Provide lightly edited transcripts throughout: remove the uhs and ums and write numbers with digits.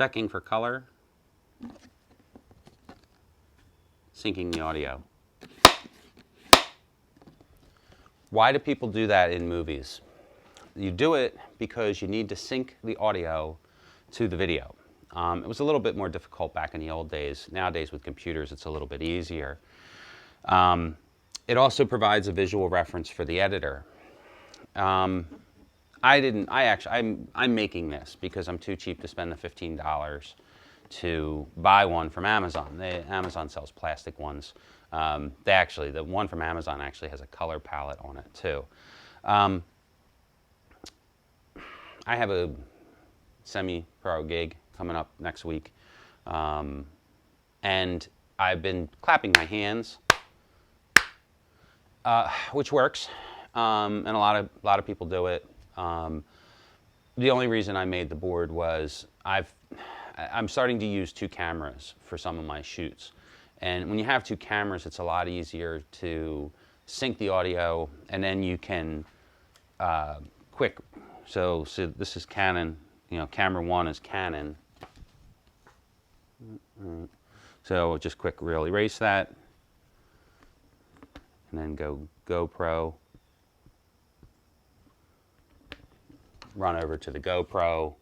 checking for color, syncing the audio. Why do people do that in movies? You do it because you need to sync the audio to the video. It was a little bit more difficult back in the old days. Nowadays with computers it's a little bit easier. It also provides a visual reference for the editor. I'm making this because I'm too cheap to spend the $15 to buy one from Amazon. Amazon sells plastic ones. The one from Amazon actually has a color palette on it too. I have a semi-pro gig coming up next week, and I've been clapping my hands, which works, and a lot of people do it. The only reason I made the board was I'm starting to use 2 cameras for some of my shoots, and when you have 2 cameras, it's a lot easier to sync the audio, and then you can quick. So this is Canon. Camera 1 is Canon. So just quick real erase that, and then go GoPro. Run over to the GoPro,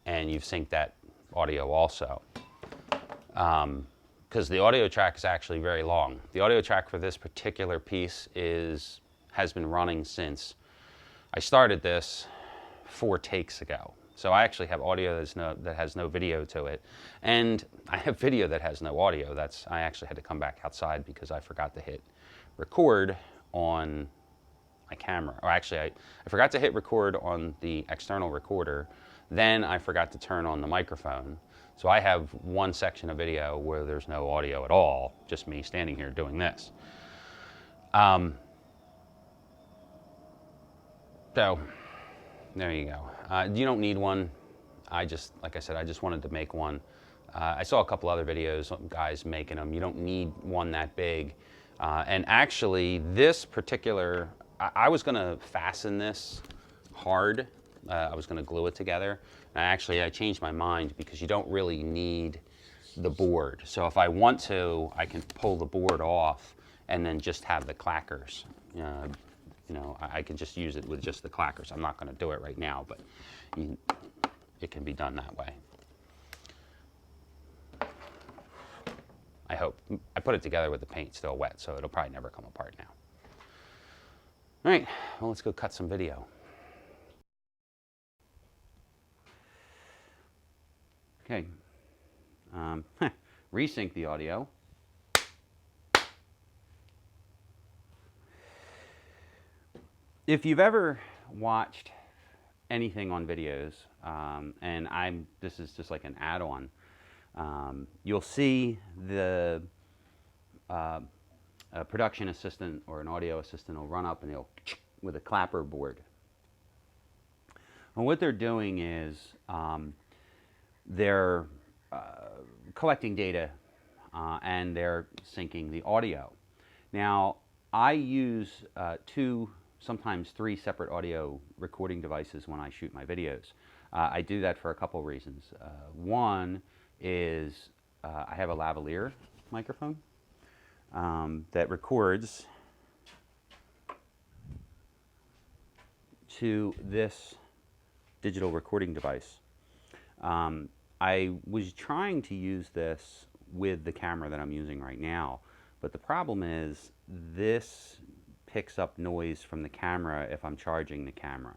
and you've synced that audio also. Because the audio track is actually very long. The audio track for this particular piece has been running since I started this 4 takes ago. So I actually have audio that has no video to it, and I have video that has no audio. I actually had to come back outside because I forgot to hit record on my camera. Or actually, I forgot to hit record on the external recorder. Then I forgot to turn on the microphone. So I have one section of video where there's no audio at all, just me standing here doing this. So there you go. You don't need one. Like I said, I just wanted to make one. I saw a couple other videos of guys making them. You don't need one that big. And actually, this particular, I was going to fasten this hard. I was going to glue it together. And I changed my mind because you don't really need the board. So if I want to, I can pull the board off and then just have the clackers. I can just use it with just the clackers. I'm not going to do it right now, but it can be done that way. I hope. I put it together with the paint still wet, so it'll probably never come apart now. All right, well, let's go cut some video. Okay, resync the audio. If you've ever watched anything on videos, and this is just like an add-on, you'll see the a production assistant or an audio assistant will run up and they'll with a clapper board. And what they're doing is they're collecting data and they're syncing the audio. Now, I use 2, sometimes 3 separate audio recording devices when I shoot my videos. I do that for a couple reasons. One is I have a lavalier microphone that records to this digital recording device. I was trying to use this with the camera that I'm using right now, but the problem is this picks up noise from the camera if I'm charging the camera.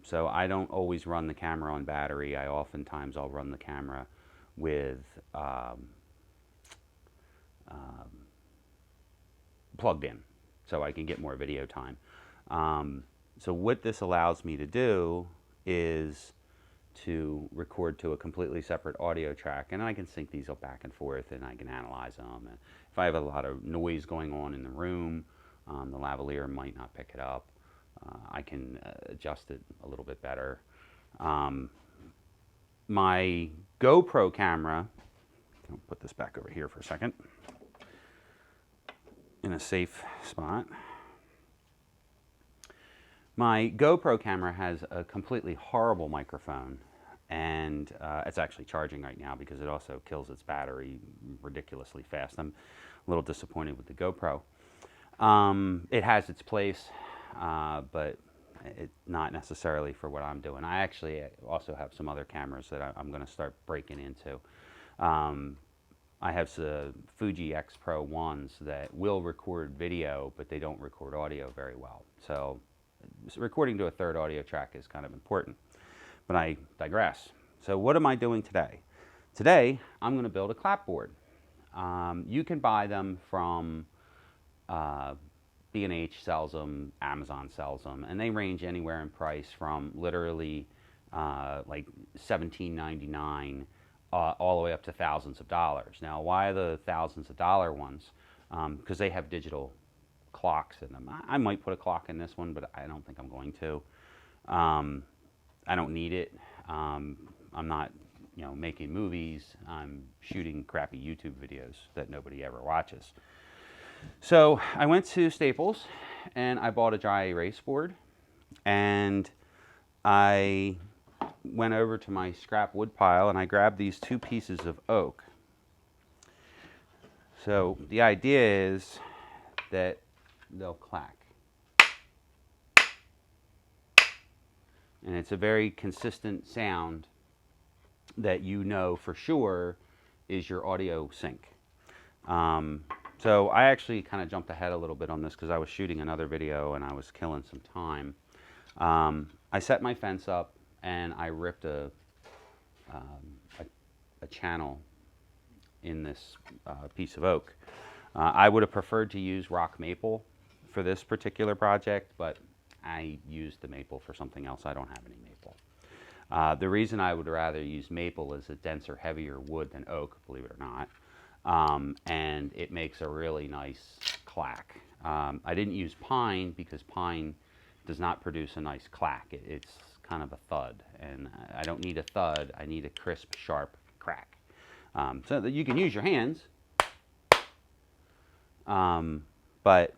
So I don't always run the camera on battery. Oftentimes I'll run the camera with plugged in, so I can get more video time. So what this allows me to do is to record to a completely separate audio track, and I can sync these up back and forth, and I can analyze them. And if I have a lot of noise going on in the room, the lavalier might not pick it up. I can adjust it a little bit better. My GoPro camera, I'll put this back over here for a second, in a safe spot. My GoPro camera has a completely horrible microphone, and it's actually charging right now because it also kills its battery ridiculously fast. I'm a little disappointed with the GoPro. It has its place, but not necessarily for what I'm doing. I actually also have some other cameras that I'm going to start breaking into. I have some Fuji X Pro 1s that will record video, but they don't record audio very well. So recording to a third audio track is kind of important. But I digress. So what am I doing today? Today, I'm going to build a clapboard. You can buy them from B&H sells them, Amazon sells them, and they range anywhere in price from literally like $17.99 all the way up to thousands of dollars. Now, why the thousands of dollar ones? Because they have digital clocks in them. I might put a clock in this one, but I don't think I'm going to. I don't need it. I'm not, making movies. I'm shooting crappy YouTube videos that nobody ever watches. So I went to Staples and I bought a dry erase board, and I went over to my scrap wood pile and I grabbed these 2 pieces of oak. So the idea is that they'll clack. And it's a very consistent sound that you know for sure is your audio sync. So I actually kind of jumped ahead a little bit on this because I was shooting another video and I was killing some time. I set my fence up and I ripped a channel in this piece of oak. I would have preferred to use rock maple for this particular project, but I used the maple for something else. I don't have any maple. The reason I would rather use maple is a denser, heavier wood than oak, believe it or not. And it makes a really nice clack. I didn't use pine because pine does not produce a nice clack. It's kind of a thud, and I don't need a thud. I need a crisp, sharp crack. So that you can use your hands, but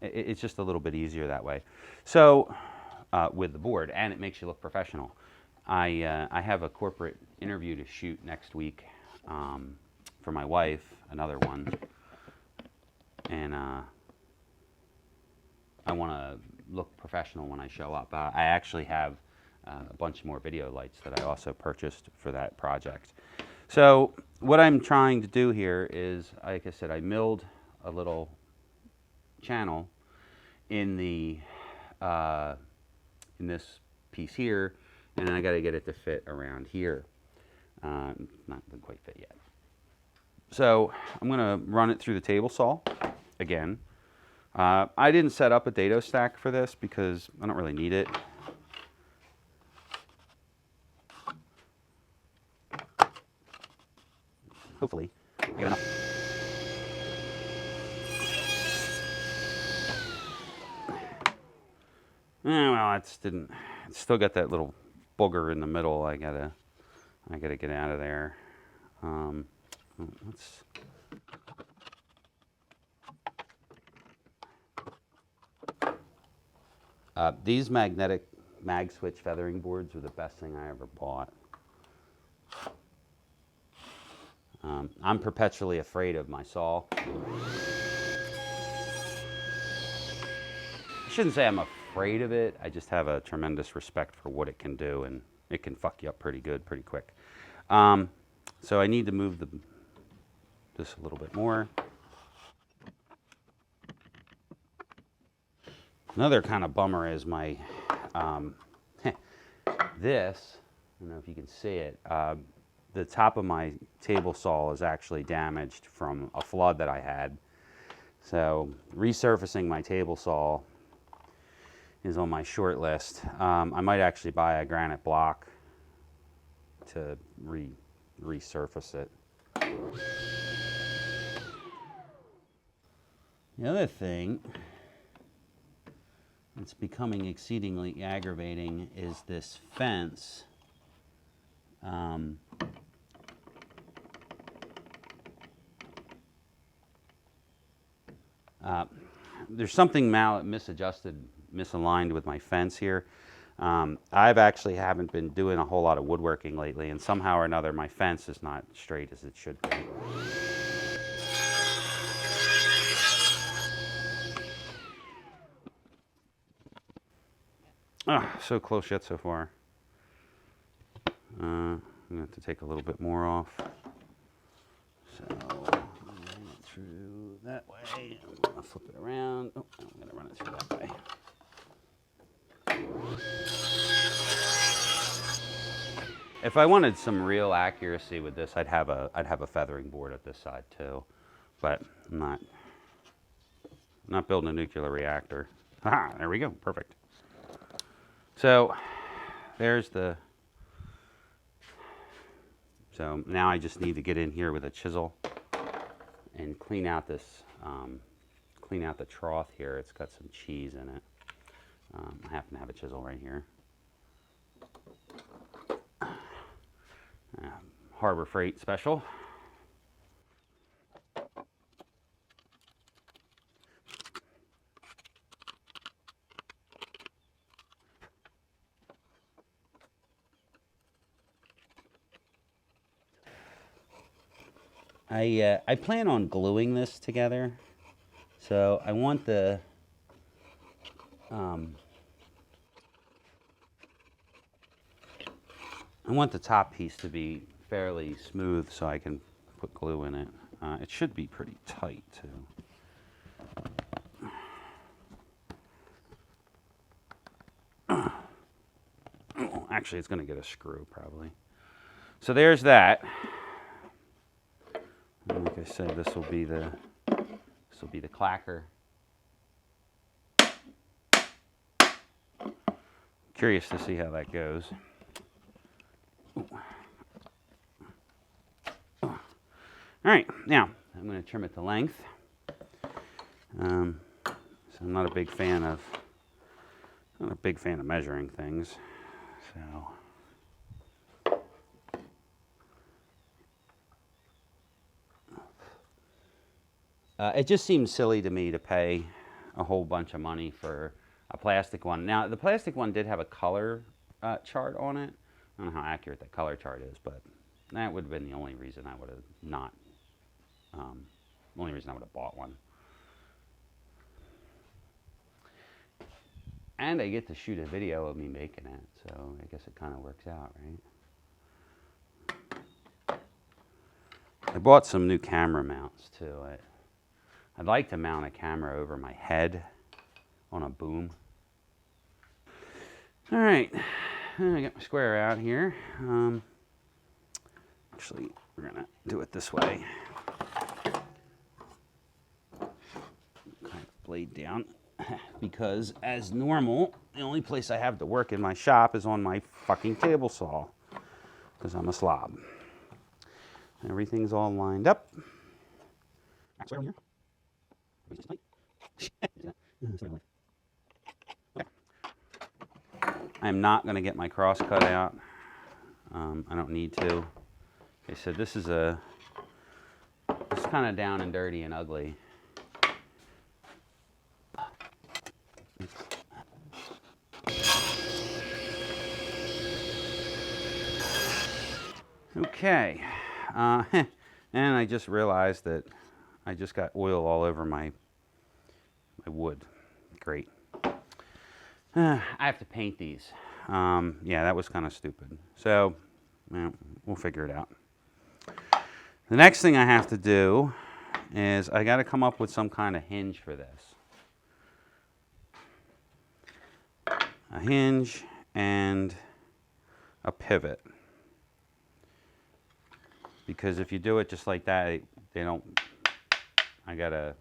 it's just a little bit easier that way. So with the board, and it makes you look professional. I have a corporate interview to shoot next week. For my wife, another one, and I want to look professional when I show up. I actually have a bunch more video lights that I also purchased for that project. So what I'm trying to do here is, like I said, I milled a little channel in the in this piece here, and I got to get it to fit around here. Not quite fit yet. So I'm going to run it through the table saw again. I didn't set up a dado stack for this because I don't really need it. Hopefully, I get enough. Well, it's still got that little booger in the middle. I gotta get out of there. These magnetic mag switch feathering boards were the best thing I ever bought. I'm perpetually afraid of my saw. I shouldn't say I'm afraid of it. I just have a tremendous respect for what it can do, and it can fuck you up pretty good, pretty quick. So I need to move this a little bit more. Another kind of bummer is my this. I don't know if you can see it. The top of my table saw is actually damaged from a flood that I had. So resurfacing my table saw is on my short list. I might actually buy a granite block to resurface it. The other thing that's becoming exceedingly aggravating is this fence. There's something misadjusted misaligned with my fence here. I've actually haven't been doing a whole lot of woodworking lately, and somehow or another my fence is not straight as it should be. So close yet so far. I'm going to have to take a little bit more off. So, run it through that way. I'm going to flip it around. Oh, I'm going to run it through that way. If I wanted some real accuracy with this, I'd have a feathering board at this side too, but I'm not building a nuclear reactor. Ah, there we go, perfect. So there's the. So now I just need to get in here with a chisel and clean out this, clean out the trough here. It's got some cheese in it. I happen to have a chisel right here. Harbor Freight special. I plan on gluing this together, so I want the top piece to be fairly smooth so I can put glue in it. It should be pretty tight too. Oh, actually, it's going to get a screw probably. So there's that. And like I said, this will be the clacker. Curious to see how that goes. All right, now I'm going to trim it to length. So I'm not a big fan of measuring things. So. It just seems silly to me to pay a whole bunch of money for a plastic one. Now, the plastic one did have a color chart on it. I don't know how accurate that color chart is, but that would have been the only reason I would have not, only reason I would have bought one. And I get to shoot a video of me making it, so I guess it kind of works out, right? I bought some new camera mounts too. I'd like to mount a camera over my head on a boom. All right, I got my square out here. Actually, we're gonna do it this way. Kind of blade down, because as normal, the only place I have to work in my shop is on my fucking table saw, because I'm a slob. Everything's all lined up. Square on here. I'm not going to get my cross cut out. I don't need to. Okay, so this is kind of down and dirty and ugly. Okay, and I just realized that I just got oil all over my wood. Great. I have to paint these. Yeah, that was kind of stupid. So, we'll figure it out. The next thing I have to do is I got to come up with some kind of hinge for this. A hinge and a pivot. Because if you do it just like that, they don't, I gotta.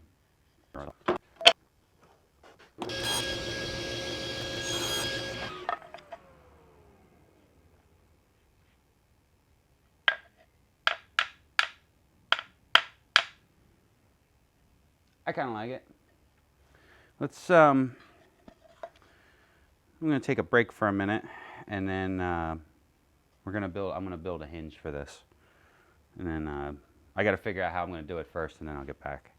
I kind of like it. Let's, I'm going to take a break for a minute, and then I'm going to build a hinge for this. And then I got to figure out how I'm going to do it first, and then I'll get back.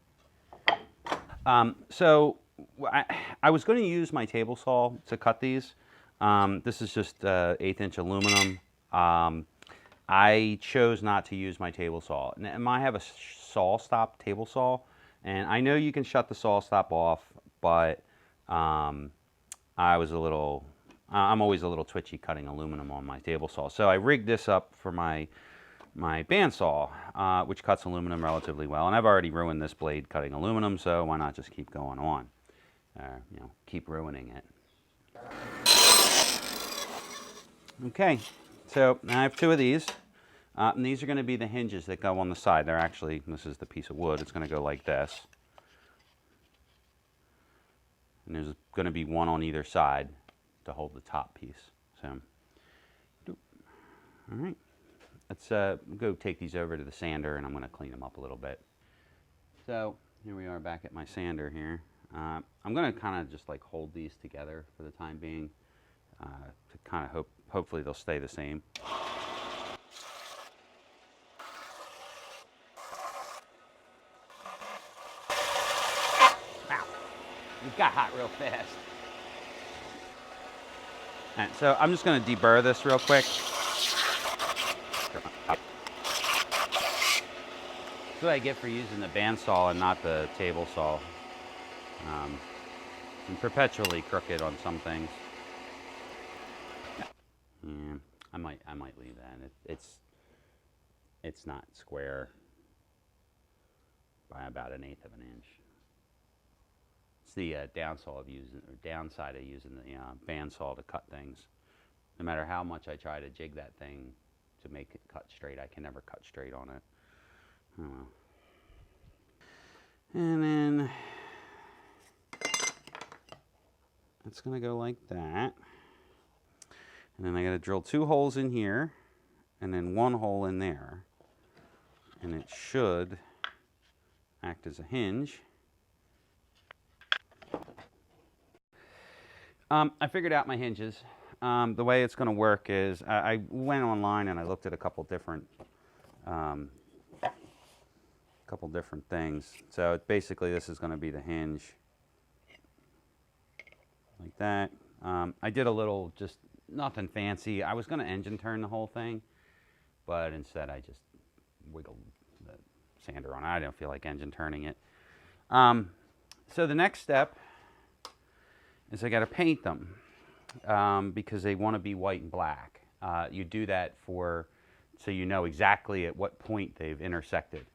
So I was going to use my table saw to cut these. This is just 1/8" aluminum. I chose not to use my table saw. And I have a saw stop table saw, and I know you can shut the saw stop off, but I was a little, I'm always a little twitchy cutting aluminum on my table saw. So I rigged this up for my bandsaw, which cuts aluminum relatively well. And I've already ruined this blade cutting aluminum, so why not just keep going on? You know, keep ruining it. Okay, so I have 2 of these. And these are going to be the hinges that go on the side. They're actually, this is the piece of wood. It's going to go like this. And there's going to be one on either side to hold the top piece. So, all right. Let's go take these over to the sander, and I'm going to clean them up a little bit. So here we are back at my sander here. I'm going to kind of just like hold these together for the time being to kind of hopefully they'll stay the same. Wow, it got hot real fast. All right, so I'm just going to deburr this real quick. That's what I get for using the bandsaw and not the table saw. I'm perpetually crooked on some things. Yeah, I might leave that. It's not square by about 1/8 of an inch. It's the downside of using the bandsaw to cut things. No matter how much I try to jig that thing to make it cut straight, I can never cut straight on it. And then it's going to go like that. And then I got to drill 2 holes in here and then 1 hole in there. And it should act as a hinge. I figured out my hinges. The way it's going to work is I went online and I looked at a couple different things. So basically this is going to be the hinge like that. I did a little, just nothing fancy. I was going to engine turn the whole thing, but instead I just wiggled the sander on it. I don't feel like engine turning it. So the next step is I got to paint them because they want to be white and black. You do that so you know exactly at what point they've intersected.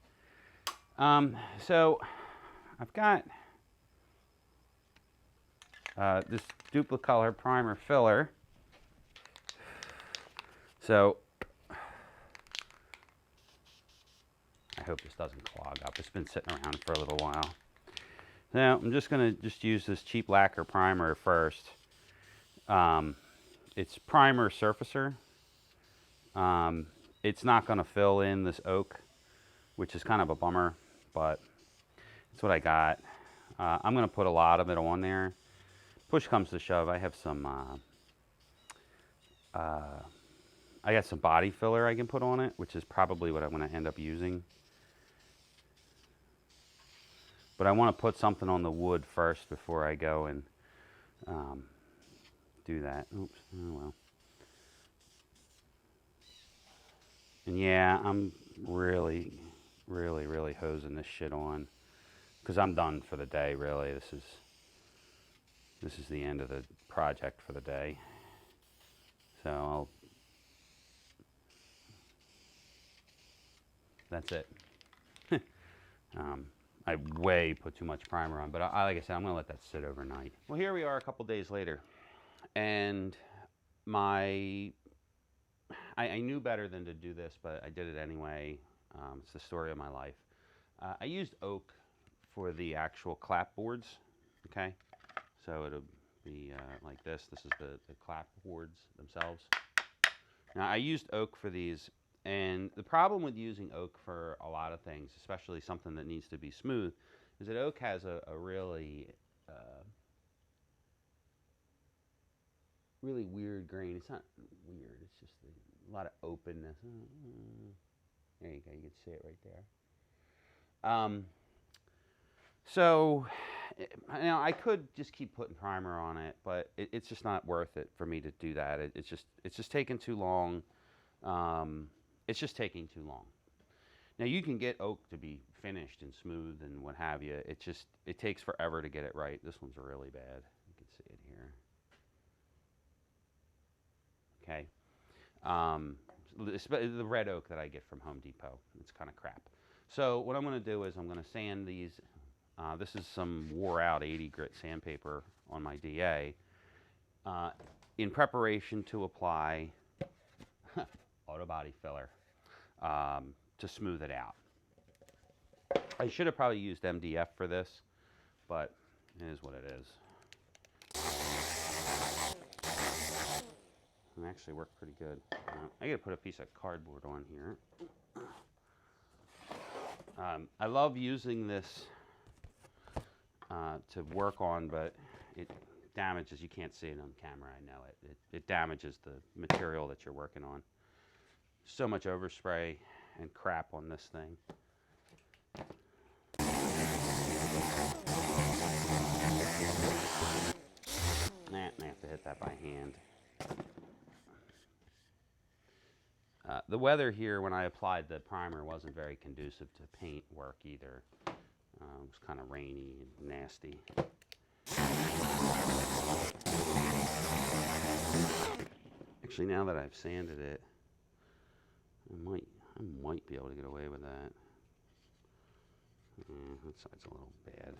So I've got this duplicolor primer filler. So I hope this doesn't clog up. It's been sitting around for a little while. Now I'm just going to use this cheap lacquer primer first. It's primer surfacer. It's not going to fill in this oak, which is kind of a bummer, but it's what I got. I'm going to put a lot of it on there. Push comes to shove, I have some I got some body filler I can put on it, which is probably what I'm going to end up using. But I want to put something on the wood first before I go and do that. Oops, oh well. And yeah, I'm really hosing this shit on because I'm done for the day, really. This is the end of the project for the day. So that's it. I put too much primer on, but like I said, I'm going to let that sit overnight. Well, here we are a couple days later, and I knew better than to do this, but I did it anyway. It's the story of my life. I used oak for the actual clapboards, okay? So it'll be like this. This is the clapboards themselves. Now, I used oak for these, and the problem with using oak for a lot of things, especially something that needs to be smooth, is that oak has a really weird grain. It's not weird. It's just a lot of openness. There you go. You can see it right there. So I could just keep putting primer on it, but it's just not worth it for me to do that. It's just taking too long. It's just taking too long. Now you can get oak to be finished and smooth and what have you. It takes forever to get it right. This one's really bad. You can see it here. Okay. The red oak that I get from Home Depot. It's kind of crap. So what I'm going to do is I'm going to sand these. This is some wore out 80 grit sandpaper on my DA in preparation to apply auto body filler to smooth it out. I should have probably used MDF for this, but it is what it is. It actually worked pretty good. I gotta put a piece of cardboard on here. I love using this to work on, but it damages. You can't see it on camera, I know it. It damages the material that you're working on. So much overspray and crap on this thing. I have to hit that by hand. The weather here when I applied the primer wasn't very conducive to paint work either. It was kind of rainy and nasty. Actually, now that I've sanded it, I might be able to get away with that. That side's a little bad.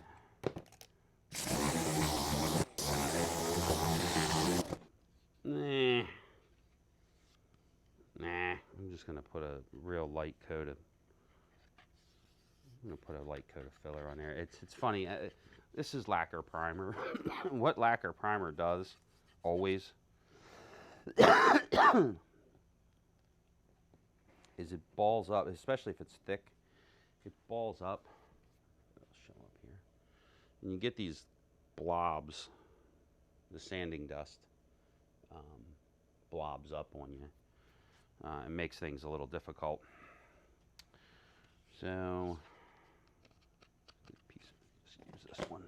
Nah, I'm just gonna put a real light coat of. I'm gonna put a light coat of filler on there. It's funny. This is lacquer primer. What lacquer primer does, always, is it balls up, especially if it's thick. It balls up. It'll show up here, and you get these blobs. The sanding dust blobs up on you. It makes things a little difficult. So, let's use this one.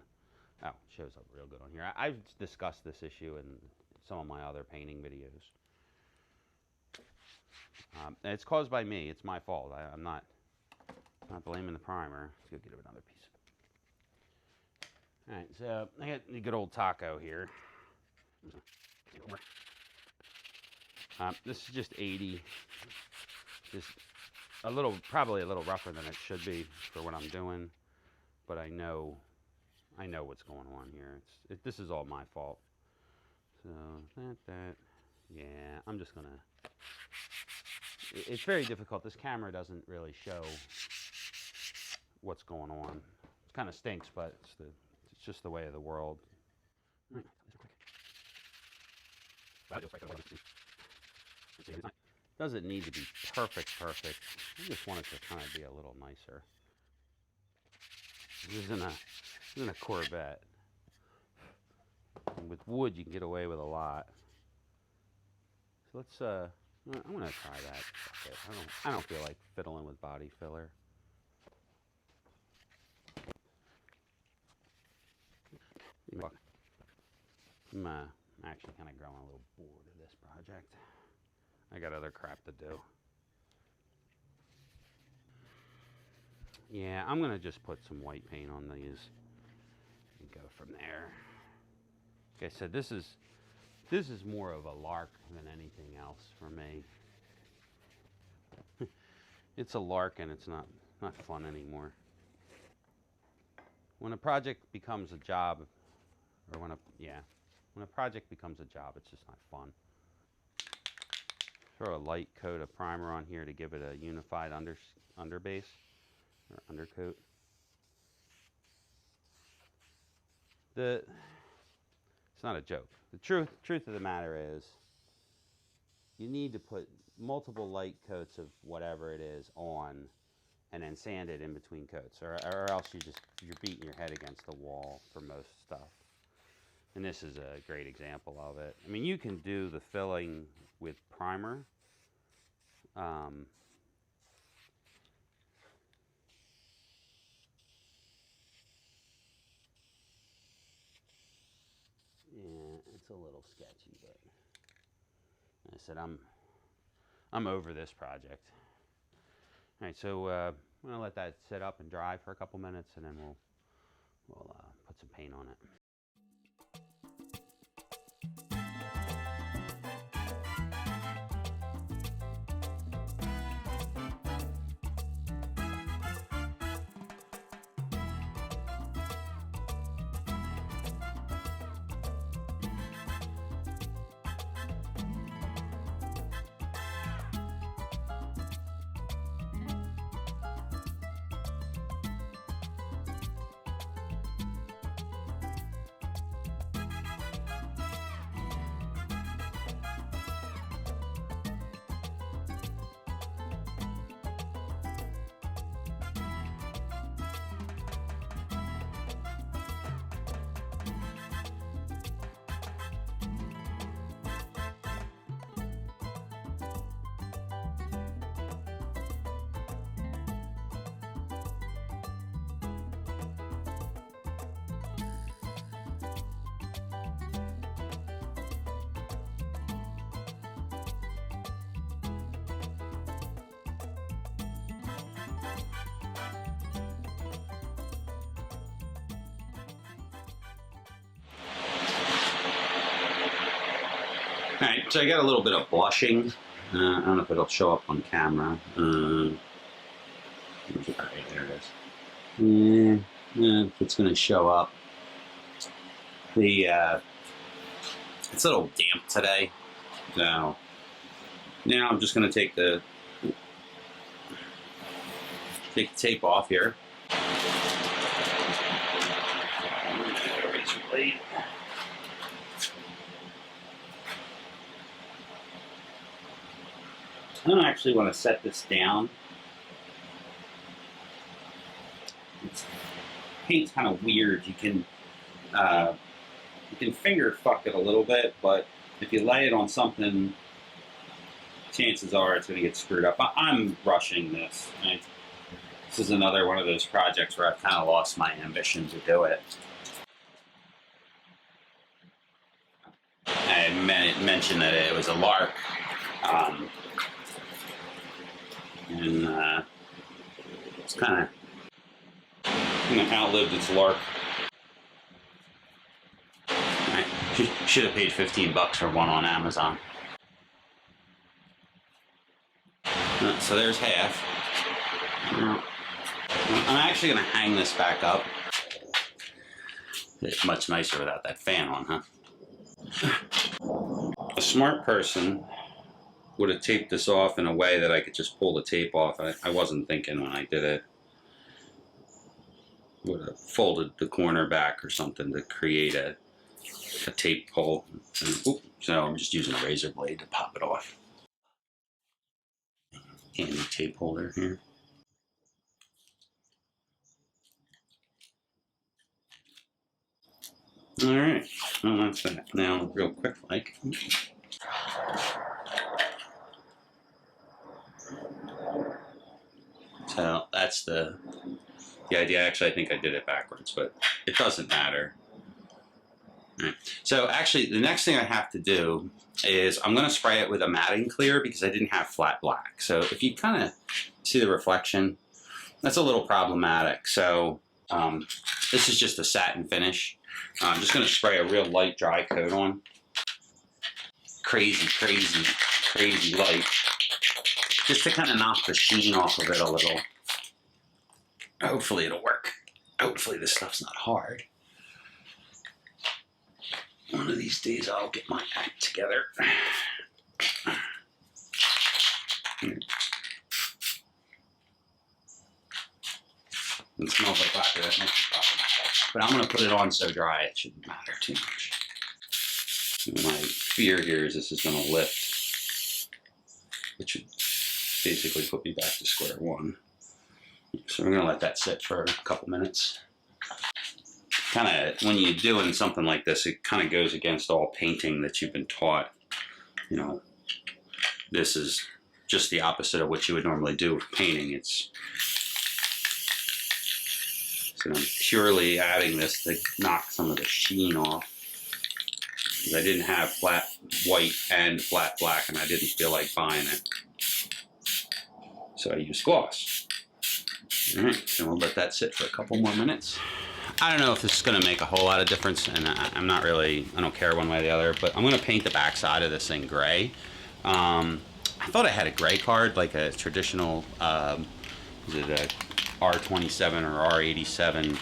Oh, it shows up real good on here. I've discussed this issue in some of my other painting videos. And it's caused by me. It's my fault. I'm not blaming the primer. Let's go get another piece. All right, so I got the good old taco here. This is just 80. Just probably a little rougher than it should be for what I'm doing, but I know what's going on here. This is all my fault. So yeah, I'm just gonna. It's very difficult. This camera doesn't really show what's going on. It kind of stinks, but it's just the way of the world. All right. Doesn't need to be perfect. I just want it to kind of be a little nicer. This isn't a Corvette. And with wood, you can get away with a lot. So let's. I'm gonna try that. I don't feel like fiddling with body filler. I'm actually kind of growing a little bored of this project. I got other crap to do. Yeah, I'm gonna just put some white paint on these and go from there. Like I said, this is more of a lark than anything else for me. It's a lark and it's not fun anymore. When a project becomes a job, or when a project becomes a job, it's just not fun. Throw a light coat of primer on here to give it a unified underbase or undercoat. It's not a joke. The truth of the matter is, you need to put multiple light coats of whatever it is on, and then sand it in between coats, or else you're beating your head against the wall for most stuff. And this is a great example of it. I mean, you can do the filling with primer. a little sketchy, but like I said, I'm over this project. All right, so I'm gonna let that sit up and dry for a couple minutes, and then we'll put some paint on it. All right, so I got a little bit of blushing. I don't know if it'll show up on camera. Right, there it is. Yeah, if it's going to show up. It's a little damp today, so now I'm just going to take the tape off here. Razor blade. I don't actually want to set this down. Paint's kind of weird. You can finger fuck it a little bit, but if you lay it on something, chances are it's going to get screwed up. I'm rushing this. Right? This is another one of those projects where I've kind of lost my ambition to do it. I mentioned that it was a lark. And it's kind of outlived its lark. Right. Should have paid $15 for one on Amazon. So there's half. I'm actually going to hang this back up. It's much nicer without that fan on, huh? A smart person would have taped this off in a way that I could just pull the tape off. I wasn't thinking when I did it. Would have folded the corner back or something to create a tape pull. So I'm just using a razor blade to pop it off. Handy tape holder here. All right, well that's that. Now real quick like. So that's the idea. Actually, I think I did it backwards, but it doesn't matter. Right. So actually, the next thing I have to do is I'm going to spray it with a matting clear because I didn't have flat black. So if you kind of see the reflection, that's a little problematic. So this is just a satin finish. I'm just going to spray a real light dry coat on. Crazy light. Just to kind of knock the sheen off of it a little. Hopefully it'll work. Hopefully this stuff's not hard. One of these days I'll get my act together. It smells like vodka. That might be problematic. But I'm going to put it on so dry it shouldn't matter too much. And my fear here is this is going to lift, which should basically put me back to square one. So we're going to let that sit for a couple minutes. Kind of, when you're doing something like this, it kind of goes against all painting that you've been taught. You know, this is just the opposite of what you would normally do with painting. So I'm purely adding this to knock some of the sheen off. because I didn't have flat white and flat black, and I didn't feel like buying it. So I used gloss. All right, and we'll let that sit for a couple more minutes. I don't know if this is going to make a whole lot of difference, and I'm not really, I don't care one way or the other, but I'm going to paint the back side of this thing gray. I thought I had a gray card, like a traditional, is it a R27 or R87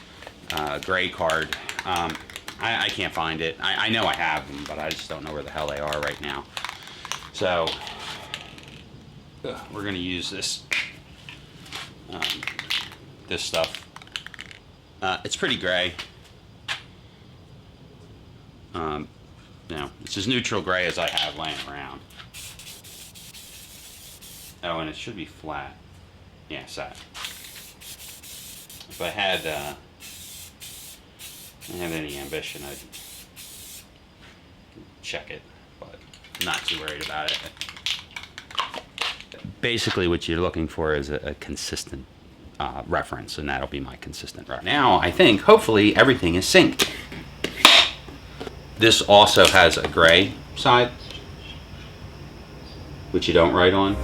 gray card. I can't find it. I know I have them, but I just don't know where the hell they are right now. So we're going to use this this stuff. It's pretty gray. It's as neutral gray as I have laying around. Oh, and it should be flat. Yeah, flat. If I had any ambition, I'd check it, but I'm not too worried about it. Basically, what you're looking for is a consistent reference, and that'll be my consistent reference. Now, I think, hopefully, everything is synced. This also has a gray side, which you don't write on.